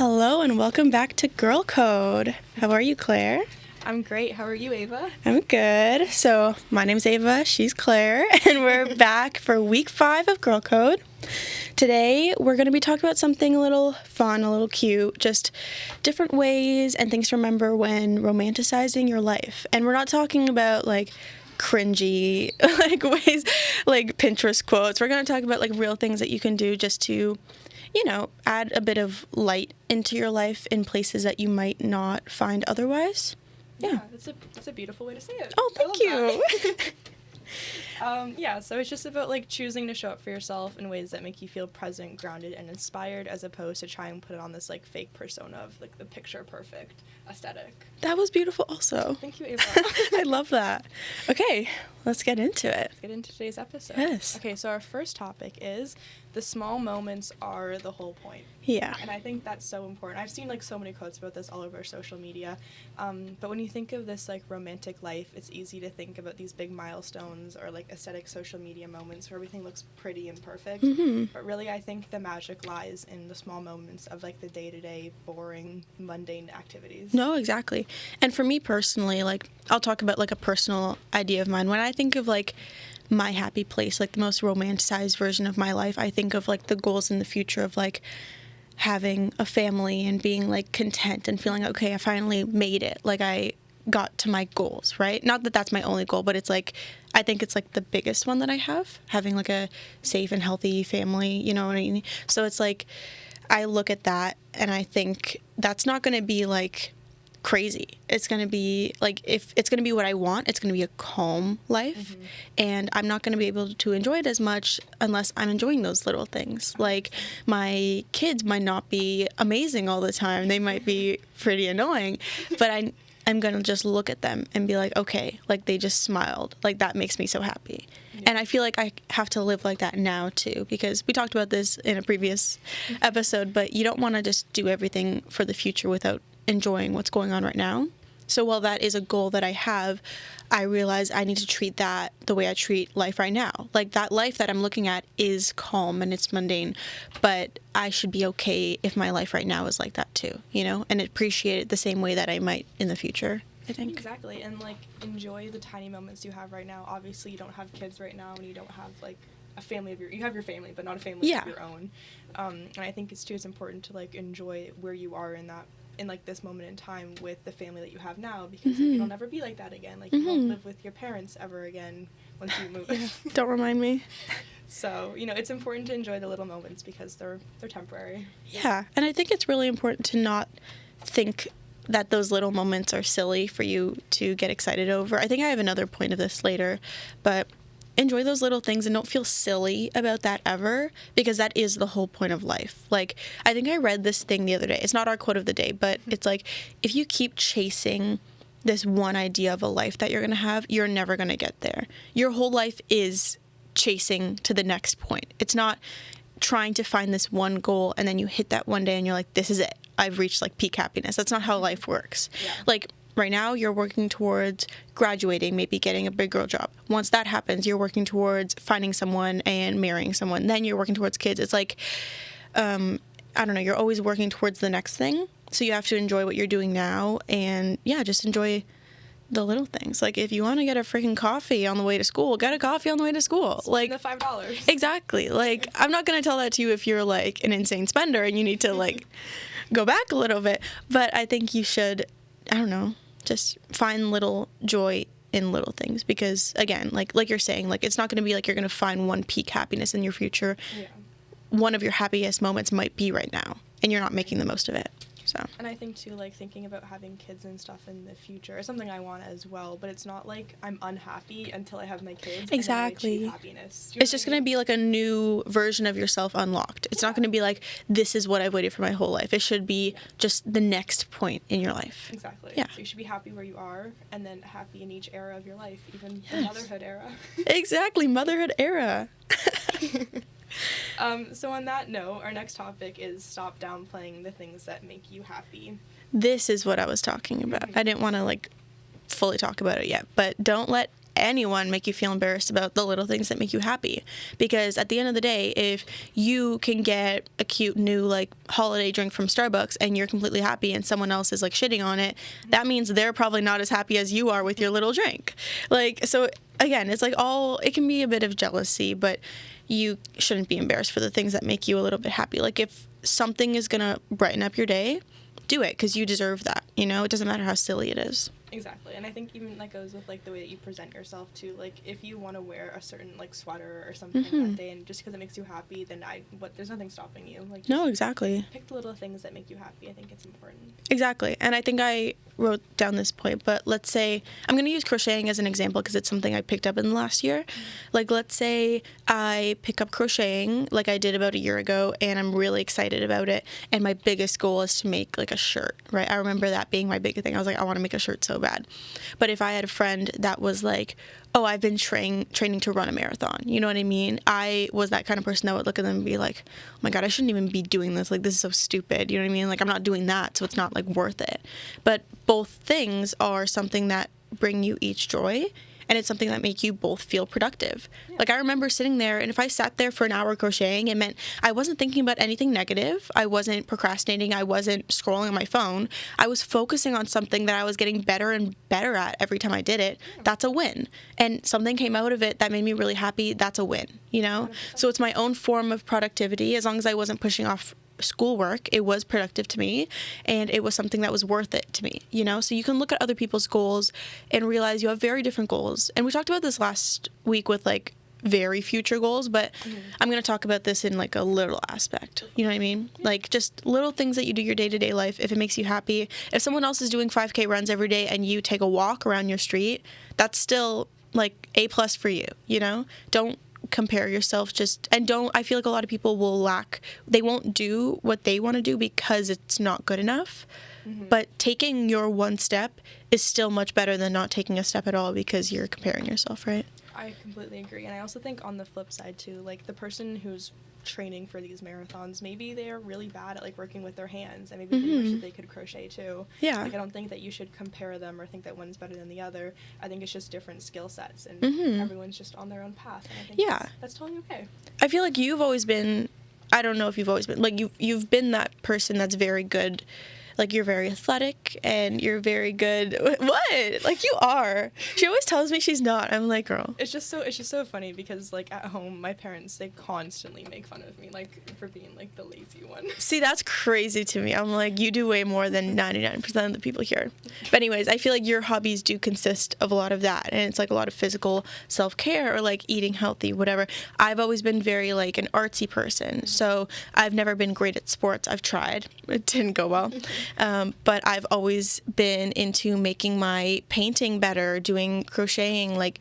Hello and welcome back to GirlCode. How are you, Claire? I'm great. How are you, Ava? I'm good. So my name's Ava, she's Claire, and we're back for week 5 of GirlCode. Today we're going to be talking about something a little fun, a little cute, just different ways and things to remember when romanticizing your life. And we're not talking about like cringy ways like Pinterest quotes. We're going to talk about like real things that you can do just to, add a bit of light into your life in places that you might not find otherwise. Yeah, that's a beautiful way to say it. Oh, thank you. So it's just about like choosing to show up for yourself in ways that make you feel present, grounded, and inspired, as opposed to try and put it on this like fake persona of like the picture perfect aesthetic. That was beautiful also. Thank you, Ava. I love that. Okay, let's get into it. Let's get into today's episode. Yes. Okay, so our first topic is the small moments are the whole point. Yeah. And I think that's so important. I've seen like so many quotes about this all over social media. But when you think of this like romantic life, it's easy to think about these big milestones or like aesthetic social media moments where everything looks pretty and perfect. Mm-hmm. But really, I think the magic lies in the small moments of like the day-to-day, boring, mundane activities. No, exactly. And for me personally, like I'll talk about like a personal idea of mine. When I think of like my happy place, like the most romanticized version of my life, I think of like the goals in the future of like having a family and being like content and feeling okay, I finally made it, like I got to my goals, right? Not that that's my only goal, but it's like I think it's like the biggest one that I have, having like a safe and healthy family, you know what I mean? So it's like I look at that and I think that's not going to be like crazy. It's going to be like, if it's going to be what I want, it's going to be a calm life. Mm-hmm. And I'm not going to be able to enjoy it as much unless I'm enjoying those little things. Like my kids might not be amazing all the time. They might be pretty annoying, but I'm going to just look at them and be like, okay, like they just smiled. Like that makes me so happy. Yeah. And I feel like I have to live like that now too, because we talked about this in a previous episode, but you don't want to just do everything for the future without enjoying what's going on right now. So while that is a goal that I have, I realize I need to treat that the way I treat life right now. Like that life that I'm looking at is calm and it's mundane, but I should be okay if my life right now is like that too, and appreciate it the same way that I might in the future, I think. Exactly. And like enjoy the tiny moments you have right now. Obviously you don't have kids right now and you don't have like a family of you have your family, but not a family of your own. And I think it's important to like enjoy where you are in like this moment in time with the family that you have now, because like, it'll never be like that again. Like you won't live with your parents ever again once you move. Yeah. Don't remind me. So, it's important to enjoy the little moments because they're temporary. Yeah. And I think it's really important to not think that those little moments are silly for you to get excited over. I think I have another point of this later, but enjoy those little things and don't feel silly about that ever, because that is the whole point of life. Like, I think I read this thing the other day. It's not our quote of the day, but it's like, if you keep chasing this one idea of a life that you're going to have, you're never going to get there. Your whole life is chasing to the next point. It's not trying to find this one goal and then you hit that one day and you're like, this is it. I've reached like peak happiness. That's not how life works. Yeah. Like, right now, you're working towards graduating, maybe getting a big girl job. Once that happens, you're working towards finding someone and marrying someone. Then you're working towards kids. It's like, I don't know, you're always working towards the next thing. So you have to enjoy what you're doing now and, just enjoy the little things. Like, if you want to get a freaking coffee on the way to school, get a coffee on the way to school. Spend the $5. Exactly. Like, I'm not going to tell that to you if you're, like, an insane spender and you need to, like, go back a little bit. But I think you should, I don't know, just find little joy in little things, because again, like you're saying, like it's not going to be like you're going to find one peak happiness in your future. Yeah. One of your happiest moments might be right now and you're not making the most of it. So. And I think too, like thinking about having kids and stuff in the future is something I want as well, but it's not like I'm unhappy until I have my kids. Exactly. And then I achieve happiness. It's just going to be like a new version of yourself unlocked. It's not going to be like, this is what I've waited for my whole life. It should be just the next point in your life. Exactly. Yeah. So you should be happy where you are and then happy in each era of your life, even the motherhood era. Exactly. Motherhood era. So on that note, our next topic is stop downplaying the things that make you happy. This is what I was talking about. I didn't want to like fully talk about it yet, but don't let anyone make you feel embarrassed about the little things that make you happy. Because at the end of the day, if you can get a cute new like holiday drink from Starbucks and you're completely happy and someone else is like shitting on it, that means they're probably not as happy as you are with your little drink. Like, so again, it's like it can be a bit of jealousy, but you shouldn't be embarrassed for the things that make you a little bit happy. Like, if something is going to brighten up your day, do it, because you deserve that, you know? It doesn't matter how silly it is. Exactly. And I think even that goes with like the way that you present yourself too. Like, if you want to wear a certain like sweater or something that day, and just because it makes you happy, then there's nothing stopping you. Like, no, exactly. Pick the little things that make you happy. I think it's important. Exactly. And I think I wrote down this point, but let's say I'm going to use crocheting as an example because it's something I picked up in the last year. Like, let's say I pick up crocheting like I did about a year ago, and I'm really excited about it, and my biggest goal is to make like a shirt, right? I remember that being my big thing. I was like, I want to make a shirt so bad. But if I had a friend that was like, oh, I've been training to run a marathon, you know what I mean? I was that kind of person that would look at them and be like, oh my God, I shouldn't even be doing this. Like, this is so stupid. You know what I mean? Like, I'm not doing that, so it's not like worth it. But both things are something that bring you each joy, and it's something that make you both feel productive. Yeah. Like, I remember sitting there, and if I sat there for an hour crocheting, it meant I wasn't thinking about anything negative. I wasn't procrastinating. I wasn't scrolling on my phone. I was focusing on something that I was getting better and better at every time I did it. Yeah. That's a win. And something came out of it that made me really happy. That's a win, you know? 100%. So it's my own form of productivity. As long as I wasn't pushing off schoolwork, it was productive to me, and it was something that was worth it to me, you know? So you can look at other people's goals and realize you have very different goals. And we talked about this last week with like very future goals, but I'm going to talk about this in like a little aspect, you know what I mean? Like, just little things that you do your day-to-day life. If it makes you happy, if someone else is doing 5K runs every day and you take a walk around your street, that's still like A+ for you, you know? Don't compare yourself, I feel like a lot of people they won't do what they want to do because it's not good enough. But taking your one step is still much better than not taking a step at all because you're comparing yourself, right? I completely agree. And I also think on the flip side too, like, the person who's training for these marathons, maybe they're really bad at like working with their hands, and maybe they wish that they could crochet too. Yeah. Like, I don't think that you should compare them or think that one's better than the other. I think it's just different skill sets, and everyone's just on their own path. And I think that's totally okay. I feel like you've always been, I don't know if you've always been, like, you've been that person that's very good. Like, you're very athletic, and you're very good. What? Like, you are. She always tells me she's not. I'm like, girl. It's just so funny because, like, at home, my parents, they constantly make fun of me, like, for being, like, the lazy one. See, that's crazy to me. I'm like, you do way more than 99% of the people here. But anyways, I feel like your hobbies do consist of a lot of that, and it's, like, a lot of physical self-care or, like, eating healthy, whatever. I've always been very, like, an artsy person, so I've never been great at sports. I've tried. It didn't go well. But I've always been into making my painting better, doing crocheting, like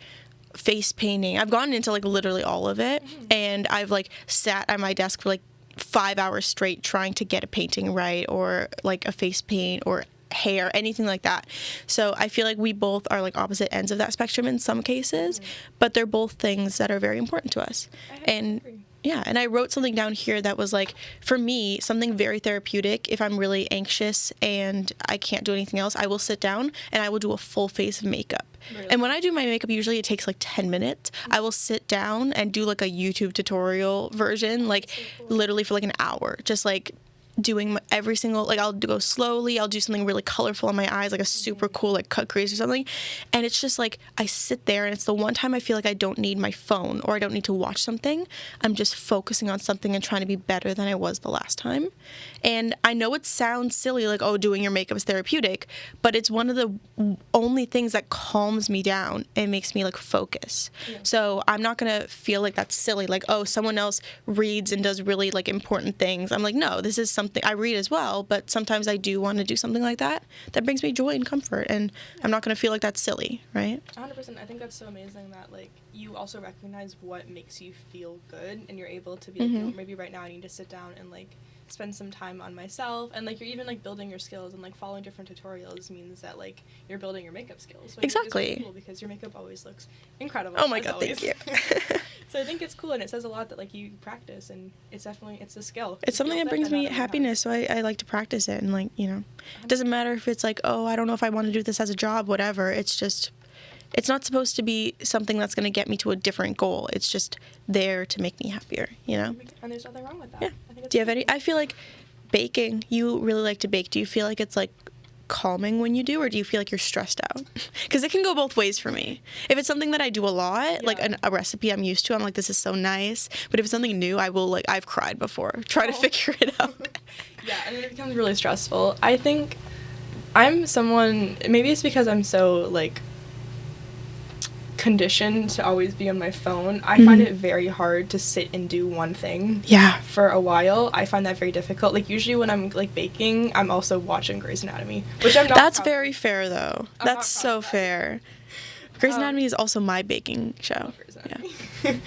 face painting. I've gotten into like literally all of it, and I've like sat at my desk for like 5 hours straight trying to get a painting right, or like a face paint or hair, anything like that. So I feel like we both are like opposite ends of that spectrum in some cases, but they're both things that are very important to us. And yeah, and I wrote something down here that was like, for me, something very therapeutic. If I'm really anxious and I can't do anything else, I will sit down and I will do a full face of makeup. Really? And when I do my makeup, usually it takes like 10 minutes. I will sit down and do like a YouTube tutorial version, like literally for like an hour, just like doing every single, like, I'll go slowly, I'll do something really colorful on my eyes, like a super cool like cut crease or something, and it's just like I sit there and it's the one time I feel like I don't need my phone or I don't need to watch something. I'm just focusing on something and trying to be better than I was the last time. And I know it sounds silly, like, oh, doing your makeup is therapeutic, but it's one of the only things that calms me down and makes me like focus. So I'm not gonna feel like that's silly, like, oh, someone else reads and does really like important things. I'm like, no, this is something I read as well, but sometimes I do want to do something like that brings me joy and comfort, and I'm not going to feel like that's silly, right? 100%. I think that's so amazing that like you also recognize what makes you feel good, and you're able to be like, you know, maybe right now I need to sit down and like spend some time on myself, and like you're even like building your skills, and like following different tutorials means that like you're building your makeup skills. So exactly. It's really cool because your makeup always looks incredible. Oh my god, always. Thank you. So I think it's cool, and it says a lot that like you practice, and it's a skill. It's something that brings me happiness, so I like to practice it, and like, you know, it doesn't matter if it's like, oh, I don't know if I want to do this as a job, whatever. It's just, it's not supposed to be something that's going to get me to a different goal. It's just there to make me happier, you know? And there's nothing wrong with that. Yeah. I think Do you have any? I feel like baking, you really like to bake. Do you feel like it's like calming when you do, or do you feel like you're stressed out? Because it can go both ways for me. If it's something that I do a lot, like a recipe I'm used to, I'm like, this is so nice. But if it's something new, I will, like, I've cried before. Try to figure it out. Yeah, and then it becomes really stressful. I think I'm someone, maybe it's because I'm so, like, conditioned to always be on my phone. I find it very hard to sit and do one thing for a while. I find that very difficult. Like, usually when I'm, like, baking, I'm also watching Grey's Anatomy, which I'm not That's very fair, though. That's so fair. Grey's Anatomy is also my baking show. Yeah.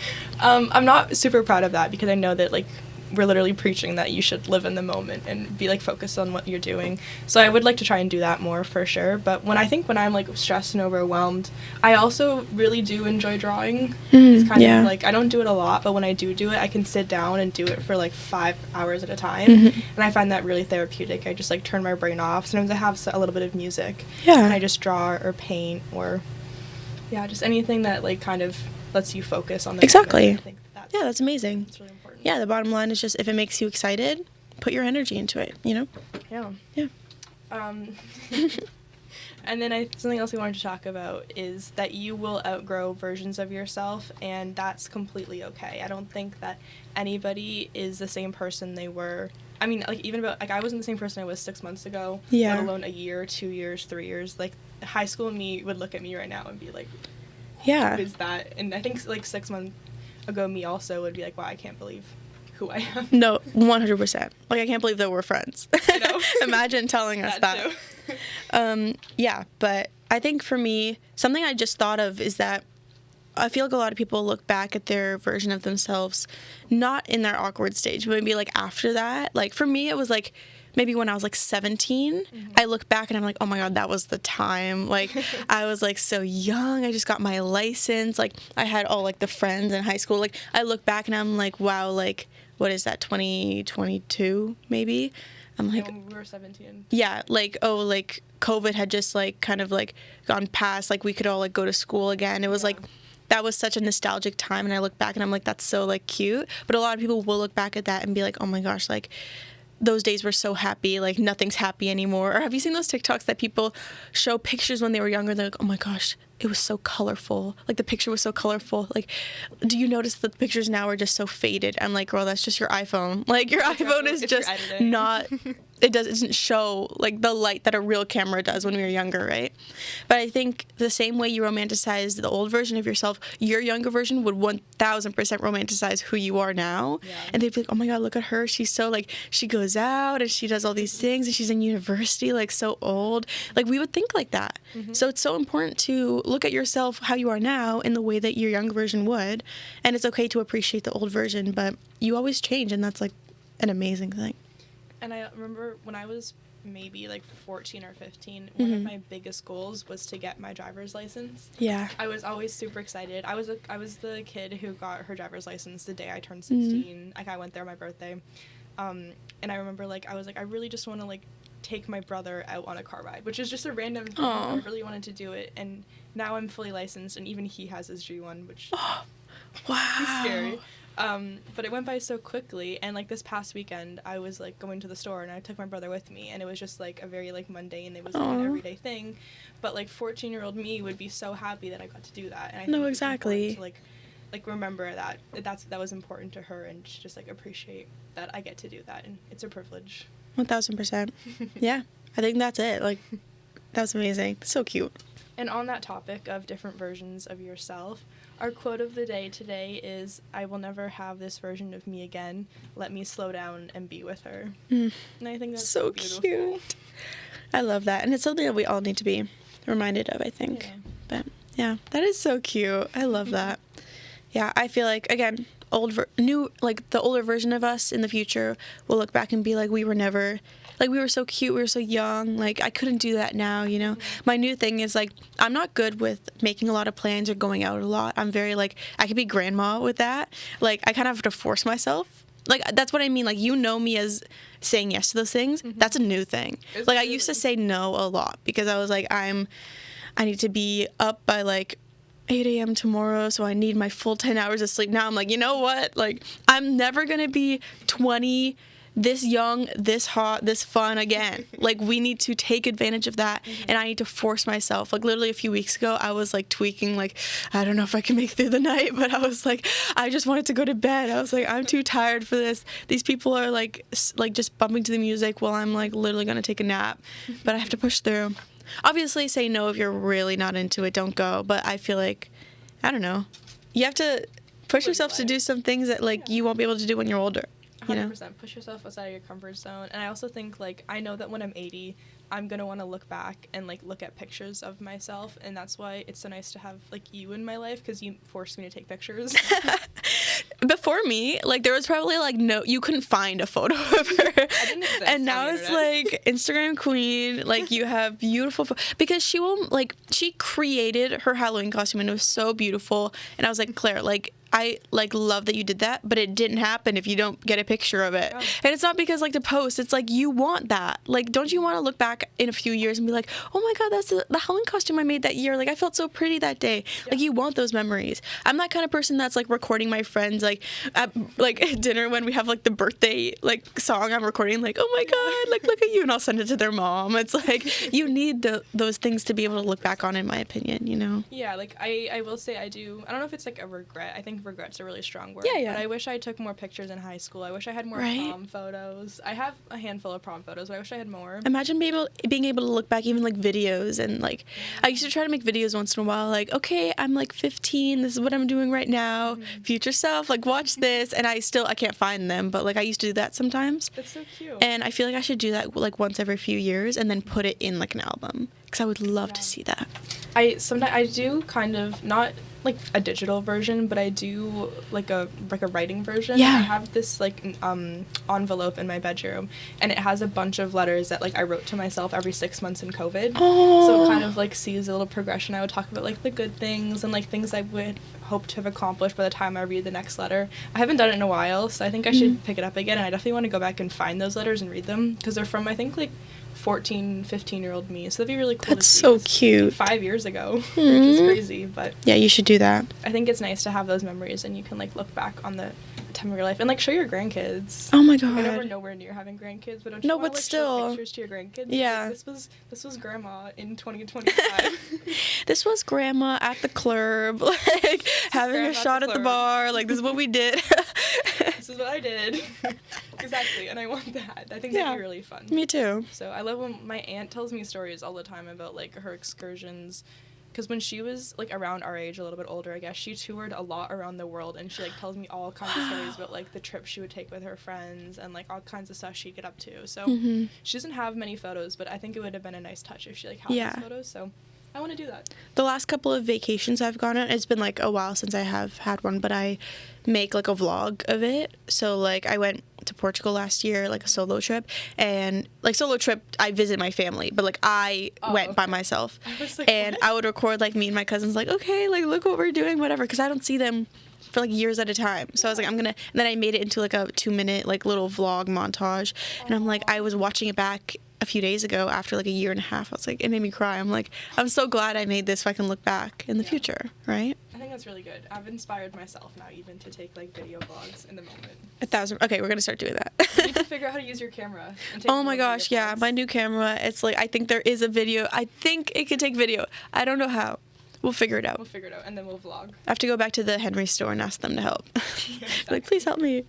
I'm not super proud of that because I know that, like, we're literally preaching that you should live in the moment and be, like, focused on what you're doing. So I would like to try and do that more for sure. But when I'm, like, stressed and overwhelmed, I also really do enjoy drawing. It's kind of, like, I don't do it a lot, but when I do it, I can sit down and do it for, like, 5 hours at a time. And I find that really therapeutic. I just, like, turn my brain off. Sometimes I have a little bit of music. Yeah. And I just draw or paint or, just anything that, like, kind of lets you focus on the Exactly. moment. I think that's amazing. It's really important. Yeah, the bottom line is just if it makes you excited, put your energy into it, you know? Yeah. And then something else we wanted to talk about is that you will outgrow versions of yourself, and that's completely okay. I don't think that anybody is the same person they were. I mean, like, even about, like, I wasn't the same person I was 6 months ago, let alone a year, 2 years, 3 years. Like, high school me would look at me right now and be like, who is that? And I think, like, 6 months ago me also would be like, wow, I can't believe who I am. No, 100%. Like, I can't believe that we're friends. I know. Imagine telling us that. Yeah, but I think for me, something I just thought of is that I feel like a lot of people look back at their version of themselves, not in their awkward stage, but maybe, like, after that. Like, for me, it was, like, maybe when I was, like, 17, I look back and I'm like, oh my God, that was the time. Like, I was, like, so young. I just got my license. Like, I had all, like, the friends in high school. Like, I look back and I'm like, wow, like, what is that, 2022 maybe? I'm like, when we were 17. Yeah, like, oh, like, COVID had just, like, kind of, like, gone past. Like, we could all, like, go to school again. It was, like, that was such a nostalgic time. And I look back and I'm like, that's so, like, cute. But a lot of people will look back at that and be like, oh my gosh, like, those days were so happy, like, nothing's happy anymore. Or have you seen those TikToks that people show pictures when they were younger? They're like, oh my gosh, it was so colorful. Like, the picture was so colorful. Like, do you notice that the pictures now are just so faded? I'm like, girl, that's just your iPhone. Like, your iPhone is just not, it doesn't show, like, the light that a real camera does when we were younger, right? But I think the same way you romanticize the old version of yourself, your younger version would 1000% romanticize who you are now. Yeah. And they'd be like, oh my God, look at her. She's so, like, she goes out and she does all these things and she's in university, like, so old. Like, we would think like that. So it's so important to look at yourself how you are now in the way that your younger version would. And it's okay to appreciate the old version, but you always change, and that's, like, an amazing thing. And I remember when I was maybe, like, 14 or 15, one of my biggest goals was to get my driver's license. Yeah. I was always super excited. I was the kid who got her driver's license the day I turned 16. Like, I went there on my birthday. And I remember, like, I was like, I really just want to, like, take my brother out on a car ride, which is just a random thing. I really wanted to do it. And now I'm fully licensed, and even he has his G1, which wow. is scary. But it went by so quickly, and, like, this past weekend, I was, like, going to the store, and I took my brother with me, and it was just, like, a very, like, mundane, it was, like, an everyday thing, but, like, 14-year-old me would be so happy that I got to do that, and I think exactly. it's important to, like, remember that was important to her, and just, like, appreciate that I get to do that, and it's a privilege. 1000%. Yeah, I think that's it. Like, that's amazing. So cute. And on that topic of different versions of yourself, our quote of the day today is, I will never have this version of me again. Let me slow down and be with her. And I think that's so beautiful. Cute. I love that. And it's something that we all need to be reminded of, I think. Yeah. But, yeah, that is so cute. I love that. Yeah, I feel like, again, the older version of us in the future will look back and be like, we were never, like, we were so cute, we were so young, like, I couldn't do that now, you know? My new thing is, like, I'm not good with making a lot of plans or going out a lot. I'm very, like, I could be grandma with that. Like, I kind of have to force myself. Like, that's what I mean. Like, you know me as saying yes to those things. That's a new thing. Like, I used to say no a lot because I was like, I'm I need to be up by like 8 a.m. tomorrow, so I need my full 10 hours of sleep. Now I'm like, you know what? Like, I'm never going to be 20, this young, this hot, this fun again. Like, we need to take advantage of that, and I need to force myself. Like, literally a few weeks ago, I was like tweaking, like, I don't know if I can make it through the night, but I was like, I just wanted to go to bed. I was like, I'm too tired for this. These people are like just bumping to the music while I'm like literally going to take a nap, but I have to push through. Obviously, say no if you're really not into it. Don't go. But I feel like, I don't know, you have to push yourself to do some things that like you won't be able to do when you're older. 100%. Push yourself outside of your comfort zone. And I also think, like, I know that when I'm 80, I'm going to want to look back and, like, look at pictures of myself. And that's why it's so nice to have, like, you in my life, because you forced me to take pictures. Before me, like, there was probably, like, no, you couldn't find a photo of her. I didn't exist and now it's, like, Instagram queen. Like, you have beautiful, because she will, like, she created her Halloween costume, and it was so beautiful. And I was like, Claire, like, I, like, love that you did that, but it didn't happen if you don't get a picture of it. Yeah. And it's not because, like, to post. It's, like, you want that. Like, don't you want to look back in a few years and be like, oh, my God, that's the Halloween costume I made that year. Like, I felt so pretty that day. Yeah. Like, you want those memories. I'm that kind of person that's, like, recording my friends, like, at, like, dinner when we have, like, the birthday, like, song I'm recording, like, oh, my God, like, look at you. And I'll send it to their mom. It's, like, you need those things to be able to look back on, in my opinion, you know? Yeah, like, I will say I don't know if it's, like, a regret. I think regret's a really strong word. Yeah. But I wish I took more pictures in high school. I wish I had more prom photos. I have a handful of prom photos, but I wish I had more. Imagine being able to look back, even like videos, and like I used to try to make videos once in a while, like, okay, I'm like 15, this is what I'm doing right now, future self, like, watch this. And I can't find them, but like I used to do that sometimes. That's so cute. And I feel like I should do that like once every few years and then put it in like an album, because I would love to see that. I do kind of, not like a digital version, but I do like a writing version. Yeah. I have this like envelope in my bedroom, and it has a bunch of letters that like I wrote to myself every 6 months in COVID. Oh. So it kind of like sees a little progression. I would talk about like the good things and like things I would hope to have accomplished by the time I read the next letter. I haven't done it in a while, so I think I should pick it up again, and I definitely want to go back and find those letters and read them, because they're from, I think, like 14, 15-year-old me, so that'd be really cool. That's so cute. 5 years ago, which is crazy, but yeah, you should do that. I think it's nice to have those memories, and you can like look back on the time of your life and like show your grandkids. Oh my God. I know we're nowhere near having grandkids, but don't you want to like show pictures to your grandkids? Yeah. Like, this was grandma in 2025. This was grandma at the club, like having a shot at the bar. Like, this is what we did. This is what I did. Exactly, and I want that. I think that'd be really fun. Me too. So I love when my aunt tells me stories all the time about like her excursions, because when she was like around our age, a little bit older, I guess, she toured a lot around the world, and she like tells me all kinds of stories about like the trips she would take with her friends and like all kinds of stuff she'd get up to. So she doesn't have many photos, but I think it would have been a nice touch if she like had those photos. So I want to do that. The last couple of vacations I've gone on, it's been like a while since I have had one, but I make like a vlog of it. So like I went to Portugal last year, like a solo trip, and like solo trip, I visit my family, but like I went by myself. I was like, and what? I would record like me and my cousins, like, okay, like look what we're doing, whatever, because I don't see them for like years at a time. So I was like, and then I made it into like a 2-minute like little vlog montage, and I'm like, I was watching it back a few days ago after like a year and a half. I was like, it made me cry. I'm like, I'm so glad I made this so I can look back in the future, right? I think that's really good. I've inspired myself now even to take like video vlogs in the moment. 1,000. Okay, we're gonna start doing that. You need to figure out how to use your camera. And take oh my gosh, yeah, my new camera. It's like, I think there is a video. I think it could take video. I don't know how. We'll figure it out. And then we'll vlog. I have to go back to the Henry store and ask them to help. Yeah, exactly. Like, please help me.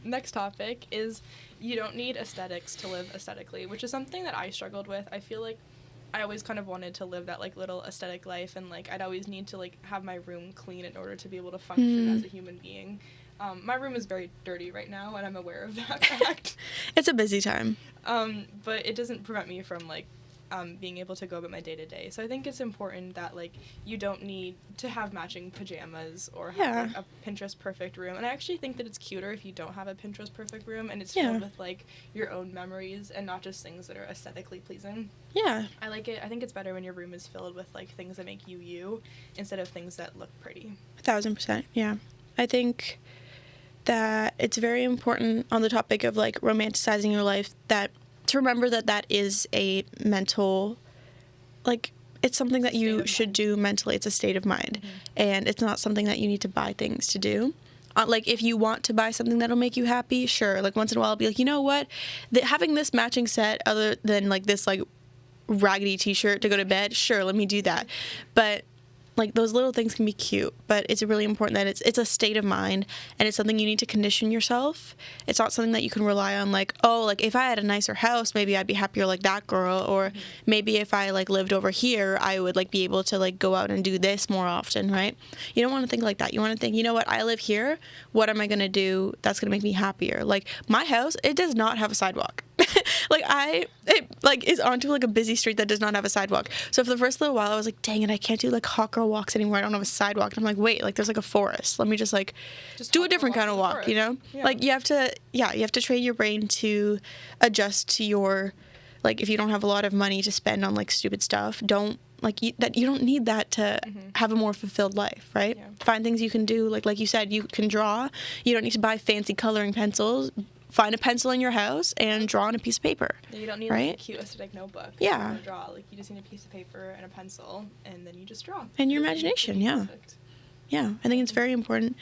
Next topic is, you don't need aesthetics to live aesthetically, which is something that I struggled with. I feel like I always kind of wanted to live that like little aesthetic life, and like I'd always need to like have my room clean in order to be able to function as a human being. My room is very dirty right now, and I'm aware of that fact. It's a busy time. But it doesn't prevent me from like being able to go about my day-to-day. So I think it's important that like you don't need to have matching pajamas or have like, a Pinterest perfect room. And I actually think that it's cuter if you don't have a Pinterest perfect room and it's filled with like your own memories and not just things that are aesthetically pleasing. Yeah. I like it. I think it's better when your room is filled with like things that make you instead of things that look pretty. 1,000%. Yeah. I think that it's very important on the topic of like romanticizing your life, that to remember that that is a mental like, it's something that you should mind. do mentally. It's a state of mind. And it's not something that you need to buy things to do. Like, if you want to buy something that'll make you happy, sure. Like, once in a while, I'll be like, you know what? Having this matching set other than, like, this, like, raggedy t-shirt to go to bed, sure, let me do that. But like, those little things can be cute, but it's really important that it's a state of mind, and it's something you need to condition yourself. It's not something that you can rely on, like, oh, like, if I had a nicer house, maybe I'd be happier like that girl, or maybe if I, like, lived over here, I would, like, be able to, like, go out and do this more often, right? You don't want to think like that. You want to think, you know what, I live here, what am I going to do that's going to make me happier? Like, my house, it does not have a sidewalk. Like, it is onto, like, a busy street that does not have a sidewalk. So for the first little while, I was like, dang it, I can't do, like, hot girl walks anymore. I don't have a sidewalk. And I'm like, wait, like, there's, like, a forest. Let me just do a different kind of walk, you know? Yeah. Like, you have to train your brain to adjust to your, like, if you don't have a lot of money to spend on, like, stupid stuff, don't, like, you don't need that to have a more fulfilled life, right? Yeah. Find things you can do. Like you said, you can draw. You don't need to buy fancy coloring pencils. Find a pencil in your house and draw on a piece of paper. You don't need, right? like, a cute aesthetic notebook. Yeah. To draw. Like, you just need a piece of paper and a pencil, and then you just draw. And your imagination, yeah. Perfect. Yeah, I think it's very important.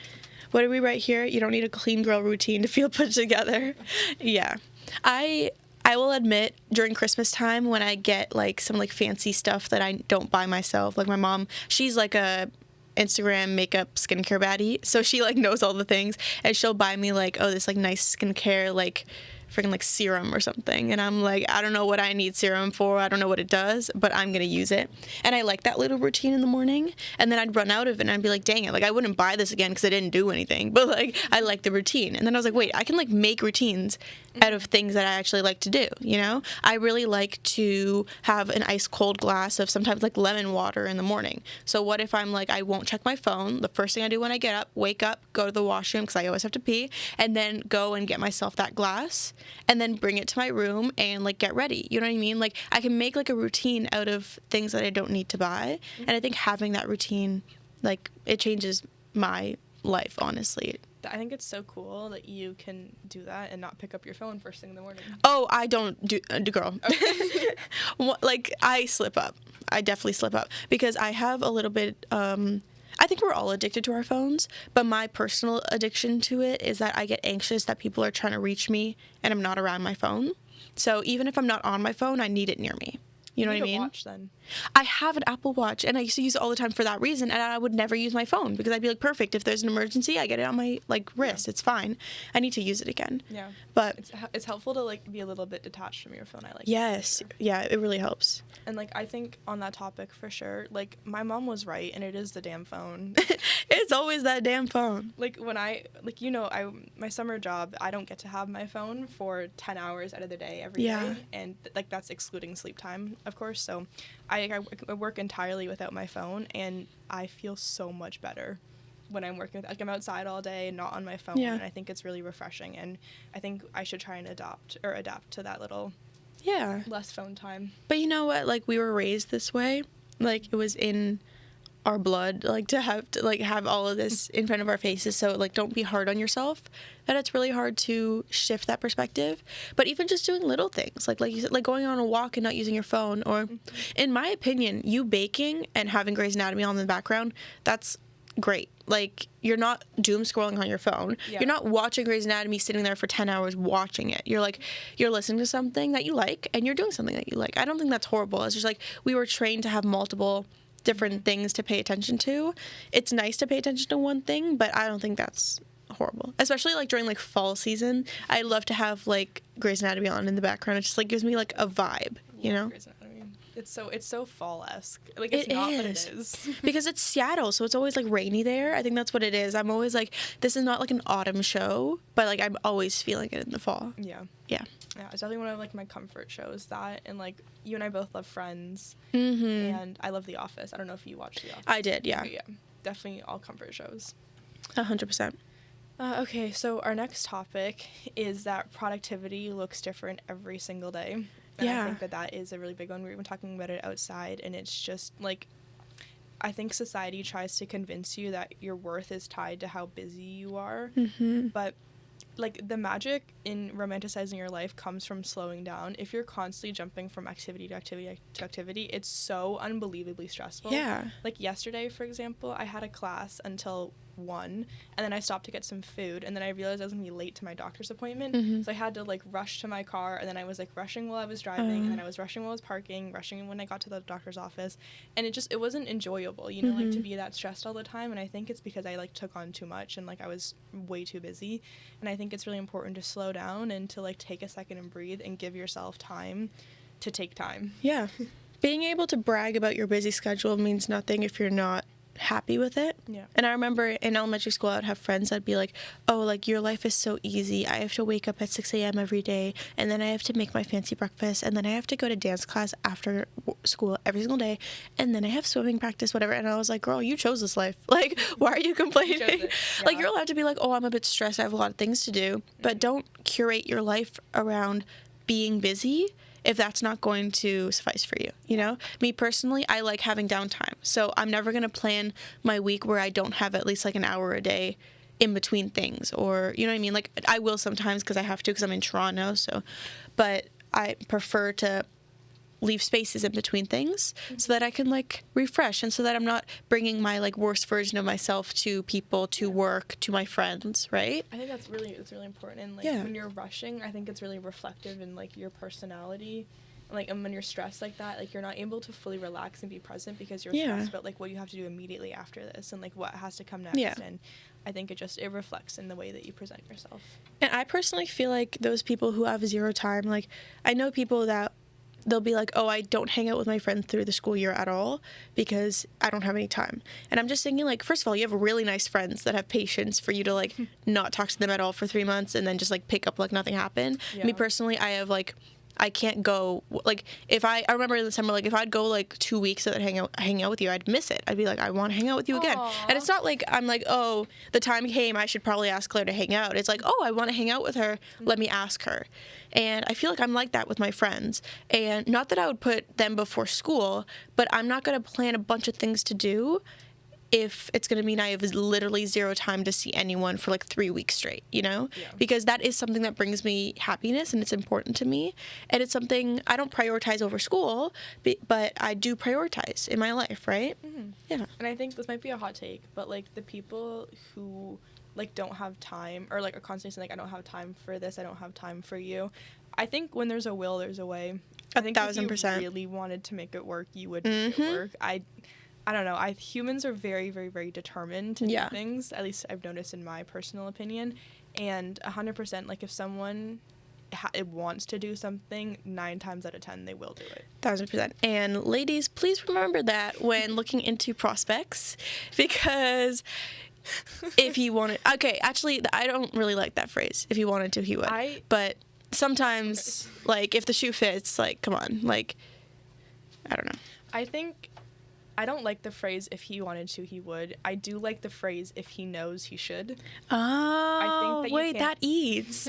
What do we write here? You don't need a clean girl routine to feel put together. Yeah. I will admit, during Christmas time, when I get, like, some, like, fancy stuff that I don't buy myself, like, my mom, she's, like, a Instagram makeup skincare baddie, so she, like, knows all the things, and she'll buy me, like, oh, this, like, nice skincare, like, freaking, like, serum or something, and I'm like, I don't know what I need serum for, I don't know what it does, but I'm gonna use it. And I like that little routine in the morning, and then I'd run out of it, and I'd be like, dang it, like, I wouldn't buy this again because I didn't do anything, but, like, I like the routine. And then I was like, wait, I can, like, make routines out of things that I actually like to do, you know? I really like to have an ice cold glass of sometimes, like, lemon water in the morning. So what if I'm like, I won't check my phone, the first thing I do when I get up, wake up, go to the washroom because I always have to pee, and then go and get myself that glass, and then bring it to my room and, like, get ready. You know what I mean? Like, I can make, like, a routine out of things that I don't need to buy. And I think having that routine, like, it changes my life, honestly. I think it's so cool that you can do that and not pick up your phone first thing in the morning. Oh, I don't do girl. Like, I slip up. I definitely slip up because I have a little bit, I think we're all addicted to our phones, but my personal addiction to it is that I get anxious that people are trying to reach me and I'm not around my phone. So even if I'm not on my phone, I need it near me. You know what I mean? Watch, then. I have an Apple Watch, and I used to use it all the time for that reason, and I would never use my phone because I'd be like, perfect, if there's an emergency, I get it on my, like, wrist. It's fine. I need to use it again. Yeah. But it's helpful to, like, be a little bit detached from your phone. I like yes. Yeah, it really helps. And, like, I think on that topic, for sure, like, my mom was right, and it is the damn phone. It's always that damn phone. Like, when my summer job, I don't get to have my phone for 10 hours out of the day every day. And, like, that's excluding sleep time, of course. So I work entirely without my phone, and I feel so much better when I'm working with, like, I'm outside all day, not on my phone, and I think it's really refreshing, and I think I should try and adapt to that little less phone time. But you know what? Like, we were raised this way. Like, it was in our blood, like, to have all of this in front of our faces. So, like, don't be hard on yourself. And it's really hard to shift that perspective. But even just doing little things, like you said, like going on a walk and not using your phone, or in my opinion, you baking and having Grey's Anatomy on in the background, that's great. Like, you're not doom scrolling on your phone. You're not watching Grey's Anatomy sitting there for 10 hours watching it. You're like, you're listening to something that you like and you're doing something that you like. I don't think that's horrible. It's just like, we were trained to have multiple different things to pay attention to. It's nice to pay attention to one thing, but I don't think that's horrible. Especially, like, during, like, fall season, I love to have, like, Grey's Anatomy on in the background. It just, like, gives me, like, a vibe, you know? Grey's Anatomy. It's so fall-esque. Like, it's not, but it is. Because it's Seattle, so it's always, like, rainy there. I think that's what it is. I'm always like, this is not, like, an autumn show, but, like, I'm always feeling it in the fall. Yeah. Yeah. Yeah, it's definitely one of, like, my comfort shows, that, and, like, you and I both love Friends, Mm-hmm. and I love The Office. I don't know if you watched The Office. I did, yeah. Okay, yeah. Definitely all comfort shows. 100%. Okay, so our next topic is that productivity looks different every single day. And I think that is a really big one. We've been talking about it outside, and it's just, like, I think society tries to convince you that your worth is tied to how busy you are. Mm-hmm. But like, the magic in romanticizing your life comes from slowing down. If you're constantly jumping from activity to activity to activity, it's so unbelievably stressful. Yeah. Like, yesterday, for example, I had a class until 1, and then I stopped to get some food, and then I realized I was going to be late to my doctor's appointment, so I had to, like, rush to my car, and then I was, like, rushing while I was driving, and then I was rushing while I was parking, rushing when I got to the doctor's office, and it wasn't enjoyable, you know, like, to be that stressed all the time, and I think it's because I, like, took on too much, and, like, I was way too busy, and I think it's really important to slow down and to, like, take a second and breathe and give yourself time to take time. Yeah. Being able to brag about your busy schedule means nothing if you're not happy with it. Yeah. And I remember in elementary school, I'd have friends that'd be like, oh, like, your life is so easy. I have to wake up at 6 a.m. every day, and then I have to make my fancy breakfast, and then I have to go to dance class after school every single day, and then I have swimming practice, whatever. And I was like, girl, you chose this life. Like, why are you complaining? Yeah. Like, you're allowed to be like, oh, I'm a bit stressed. I have a lot of things to do. But don't curate your life around being busy if that's not going to suffice for you, you know? Me personally, I like having downtime. So I'm never going to plan my week where I don't have at least like an hour a day in between things, or, you know what I mean? Like, I will sometimes because I have to because I'm in Toronto, so, but I prefer to leave spaces in between things so that I can, like, refresh, and so that I'm not bringing my, like, worst version of myself to people, to work, to my friends, right? I think it's really important, and, like, when you're rushing, I think it's really reflective in, like, your personality, like, and when you're stressed like that, like, you're not able to fully relax and be present because you're stressed about, like, what you have to do immediately after this, and, like, what has to come next, and I think it reflects in the way that you present yourself. And I personally feel like those people who have zero time, like, I know people that they'll be like, oh, I don't hang out with my friends through the school year at all because I don't have any time. And I'm just thinking, like, first of all, you have really nice friends that have patience for you to, like, not talk to them at all for 3 months and then just, like, pick up like nothing happened. Yeah. Me personally, I have, like, I can't go, like, if I remember in the summer, like, if I'd go, like, 2 weeks so that hang out with you, I'd miss it. I'd be like, I want to hang out with you again. And it's not like I'm like, oh, the time came, I should probably ask Claire to hang out. It's like, oh, I want to hang out with her, let me ask her. And I feel like I'm like that with my friends. And not that I would put them before school, but I'm not going to plan a bunch of things to do if it's going to mean I have literally zero time to see anyone for, like, 3 weeks straight, you know? Yeah. Because that is something that brings me happiness, and it's important to me. And it's something I don't prioritize over school, but I do prioritize in my life, right? Mm-hmm. Yeah. And I think this might be a hot take, but, like, the people who, like, don't have time, or, like, are constantly saying, like, I don't have time for this, I don't have time for you. I think when there's a will, there's a way. I think 1,000%. If you really wanted to make it work, you would make it work. I don't know. Humans are very, very, very determined to do things. At least I've noticed in my personal opinion. And 100%, like, if someone wants to do something, 9 times out of 10 they will do it. 1,000%. And ladies, please remember that when looking into prospects, because if he wanted, okay, actually, I don't really like that phrase. If he wanted to, he would. But sometimes, like, if the shoe fits, like, come on, like, I don't know. I don't like the phrase, if he wanted to, he would. I do like the phrase, if he knows, he should. Oh, that eats.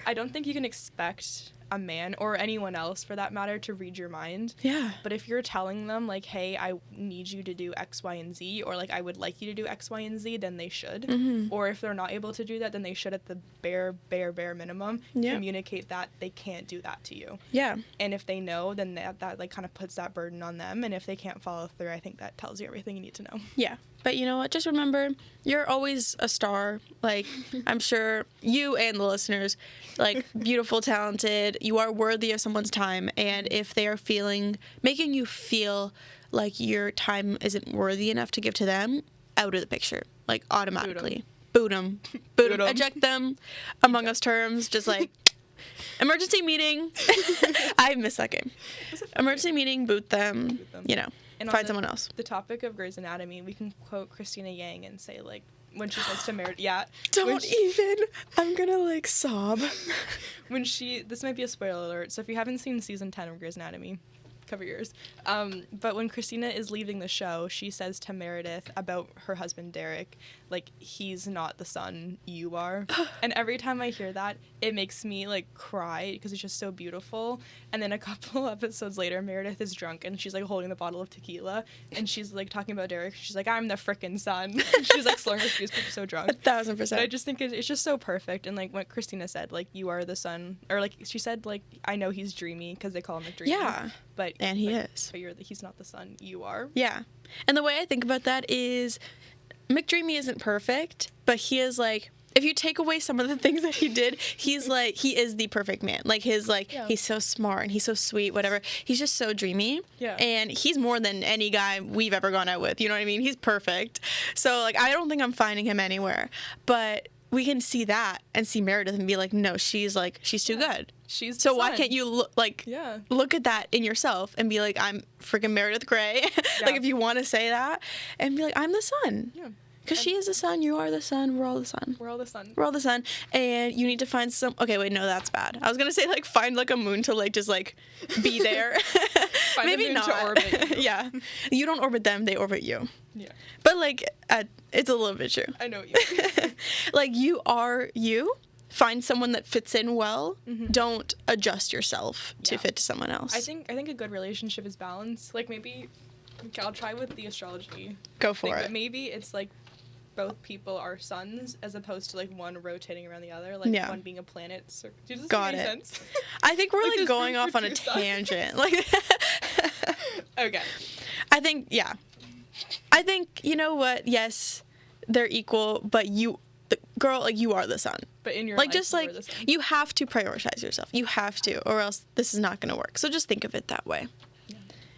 I don't think you can expect a man, or anyone else for that matter, to read your mind. Yeah. But if you're telling them, like, hey, I need you to do X, Y, and Z, or, like, I would like you to do X, Y, and Z, then they should. Mm-hmm. Or if they're not able to do that, then they should, at the bare minimum, communicate that they can't do that to you. Yeah. And if they know, then that like, kind of puts that burden on them. And if they can't follow through, I think that tells you everything you need to know. Yeah. But you know what? Just remember, you're always a star. Like, I'm sure you and the listeners, like, beautiful, talented, you are worthy of someone's time. And if they are making you feel like your time isn't worthy enough to give to them, out of the picture, like, automatically. Boot them. Eject them, Among Us terms, just like, emergency meeting. I miss that game. Emergency meeting, boot them, you know. And find someone else. The topic of Grey's Anatomy, we can quote Christina Yang and say, like, when she says to Meredith, I'm gonna, like, sob. This might be a spoiler alert, so if you haven't seen season 10 of Grey's Anatomy, cover your ears. But when Christina is leaving the show, she says to Meredith about her husband, Derek, like, he's not the son, you are. And every time I hear that, it makes me, like, cry because it's just so beautiful. And then a couple episodes later, Meredith is drunk and she's, like, holding the bottle of tequila and she's, like, talking about Derek. She's like, I'm the frickin' son. She's, like, slurring her speech because she's so drunk. 1,000%. But I just think it's just so perfect. And, like, what Christina said, like, you are the son. Or, like, she said, like, I know he's dreamy because they call him McDreamy. Yeah. And he is. But he's not the son, you are. Yeah. And the way I think about that is McDreamy isn't perfect, but he is, like, if you take away some of the things that he did, he's, like, he is the perfect man. Like, he's so smart and he's so sweet, whatever. He's just so dreamy. Yeah. And he's more than any guy we've ever gone out with. You know what I mean? He's perfect. So, like, I don't think I'm finding him anywhere. But we can see that and see Meredith and be like, no, she's too good. She's so why can't you look at that in yourself and be like, I'm freaking Meredith Grey, like if you want to say that, and be like, I'm the son. Yeah. Because she is the son, you are the son, we're all the son. We're all the son. We're all the son, and you need to find some. Okay, wait, no, that's bad. I was gonna say like find like a moon to like just like be there. Maybe a moon not. to orbit you. Yeah, you don't orbit them; they orbit you. Yeah. But like, it's a little bit true. I know what you mean. Like you are you. Find someone that fits in well. Mm-hmm. Don't adjust yourself to fit to someone else. I think a good relationship is balance. Like maybe I'll try with the astrology. Go for it. But maybe it's like both people are suns as opposed to like one rotating around the other. Like one being a planet. Does this make sense? I think we're like going off on a tangent. Like okay. I think you know what? Yes, they're equal, but girl, like you are the sun. But in your like life, just like you have to prioritize yourself. You have to, or else this is not going to work. So just think of it that way.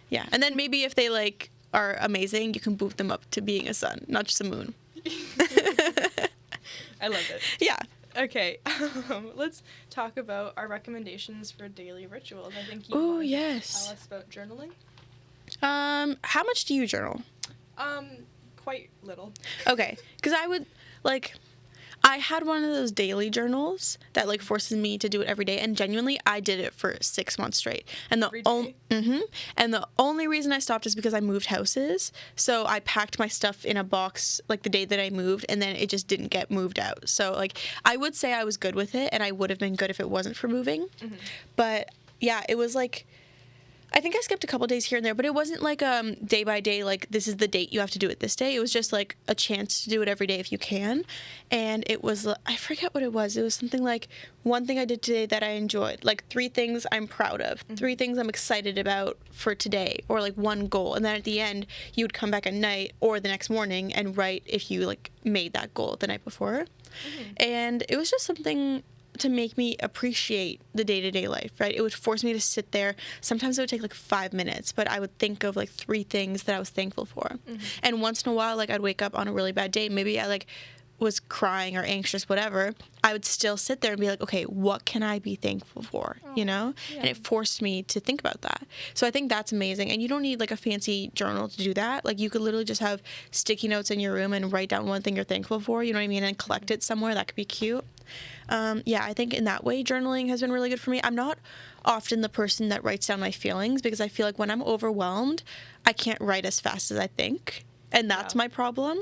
Yeah. And then maybe if they like are amazing, you can boot them up to being a sun, not just a moon. I love it. Yeah. Okay. Let's talk about our recommendations for daily rituals. I think you want to tell us about journaling. How much do you journal? Quite little. Okay, because I had one of those daily journals that like forces me to do it every day, and genuinely I did it for 6 months straight. And the only reason I stopped is because I moved houses. So I packed my stuff in a box like the day that I moved, and then it just didn't get moved out. So like I would say I was good with it, and I would have been good if it wasn't for moving. Mm-hmm. But yeah, it was like I think I skipped a couple days here and there, but it wasn't like day by day, like this is the date you have to do it this day. It was just like a chance to do it every day if you can. And it was, I forget what it was. It was something like one thing I did today that I enjoyed, like 3 things I'm proud of, 3 things I'm excited about for today, or like one goal. And then at the end, you would come back at night or the next morning and write if you like made that goal the night before. Mm-hmm. And it was just something to make me appreciate the day-to-day life, right? It would force me to sit there. Sometimes it would take like 5 minutes, but I would think of like 3 things that I was thankful for. Mm-hmm. And once in a while, like I'd wake up on a really bad day. Maybe I like was crying or anxious, whatever. I would still sit there and be like, okay, what can I be thankful for? You know? Yeah. And it forced me to think about that. So I think that's amazing. And you don't need like a fancy journal to do that. Like you could literally just have sticky notes in your room and write down one thing you're thankful for, you know what I mean? And collect it somewhere. That could be cute. I think in that way, journaling has been really good for me. I'm not often the person that writes down my feelings because I feel like when I'm overwhelmed, I can't write as fast as I think. And that's my problem.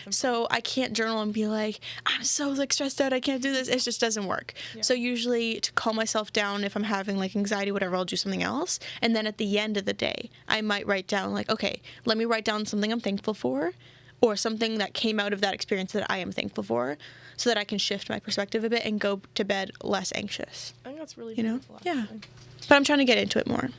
So I can't journal and be like, I'm so like stressed out, I can't do this. It just doesn't work. Yeah. So usually to calm myself down, if I'm having like anxiety, whatever, I'll do something else. And then at the end of the day, I might write down like, okay, let me write down something I'm thankful for, or something that came out of that experience that I am thankful for, so that I can shift my perspective a bit and go to bed less anxious. I think that's really beautiful, actually. Yeah. But I'm trying to get into it more.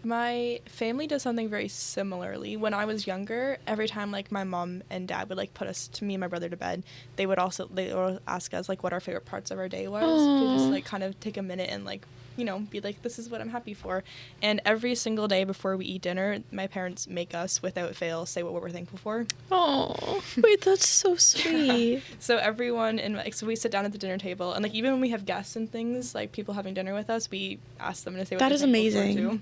My family does something very similarly. When I was younger, every time like my mom and dad would like put us, to me and my brother, to bed, they would ask us like what our favorite parts of our day was. To just like kind of take a minute and like, you know, be like, this is what I'm happy for. And every single day before we eat dinner, my parents make us, without fail, say what we're thankful for. Oh, wait, that's so sweet. So everyone, so we sit down at the dinner table, and like even when we have guests and things, like people having dinner with us, we ask them to say what they're thankful for too.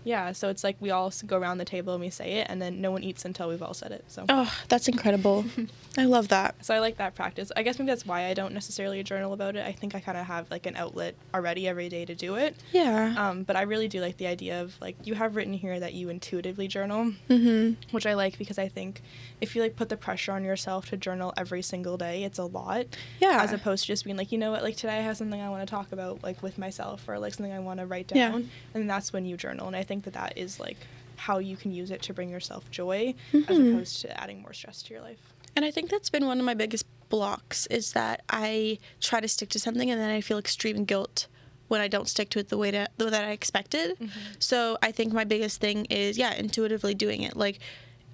Yeah, so it's like we all go around the table and we say it, and then no one eats until we've all said it. So. Oh, that's incredible. I love that. So I like that practice. I guess maybe that's why I don't necessarily journal about it. I think I kind of have like an outlet already every day to do it. Yeah. But I really do like the idea of like you have written here that you intuitively journal, which I like because I think if you like put the pressure on yourself to journal every single day, it's a lot. Yeah. As opposed to just being like, you know what, like today I have something I want to talk about like with myself or like something I want to write down, and that's when you journal. And I think that is like how you can use it to bring yourself joy as opposed to adding more stress to your life. And I think that's been one of my biggest blocks is that I try to stick to something and then I feel extreme guilt when I don't stick to it the way that I expected. So I think my biggest thing is, intuitively doing it. Like,